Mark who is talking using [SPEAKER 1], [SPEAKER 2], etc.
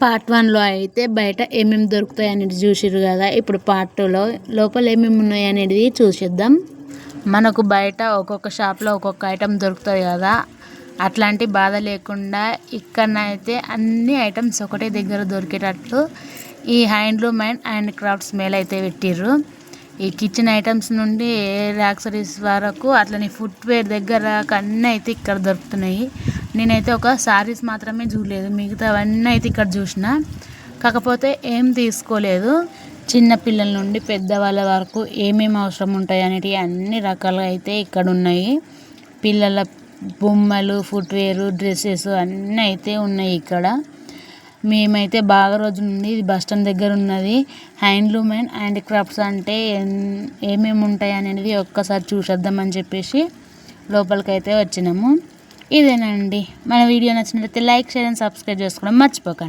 [SPEAKER 1] Part 1లో అయితే బయట ఏమేమి దొరుకుతాయి అనేది చూసిర్రు కదా. ఇప్పుడు పార్ట్ 2లో లోపల ఏమేమి ఉన్నాయి అనేది చూసిద్దాం. మనకు బయట ఒక్కొక్క షాప్లో ఒక్కొక్క ఐటెం దొరుకుతుంది కదా, అట్లాంటి బాధ లేకుండా ఇక్కడనైతే అన్ని ఐటమ్స్ ఒకటే దగ్గర దొరికేటట్లు ఈ handloom and hand crafts Mela అయితే పెట్టిర్రు. ఈ కిచెన్ ఐటమ్స్ నుండి యాక్సరీస్ వరకు అట్లనే ఫుట్వేర్ దగ్గర అన్నీ అయితే ఇక్కడ దొరుకుతున్నాయి. నేనైతే ఒక సారీస్ మాత్రమే చూడలేదు, మిగతావన్నీ అయితే ఇక్కడ చూసిన, కాకపోతే ఏం తీసుకోలేదు. చిన్న పిల్లల నుండి పెద్దవాళ్ళ వరకు ఏమేమి అవసరం ఉంటాయి అనేటివి అన్ని రకాలుగా అయితే ఇక్కడ ఉన్నాయి. పిల్లల బొమ్మలు, ఫుట్వేరు, డ్రెస్సెస్ అన్నీ అయితే ఉన్నాయి ఇక్కడ. మేమైతే బాగా రోజుల నుండి ఇది బస్ స్టాండ్ దగ్గర ఉన్నది. హ్యాండ్లూమ్ అండ్ హ్యాండ్ క్రాఫ్ట్స్ అంటే ఏమేమి ఉంటాయి అనేది ఒక్కసారి చూసేద్దామని చెప్పేసి లోపలికైతే వచ్చినాము. ఇదేనండి, మన వీడియో నచ్చినట్లయితే లైక్, షేర్ అండ్ సబ్స్క్రైబ్ చేసుకోవడం మర్చిపోకండి.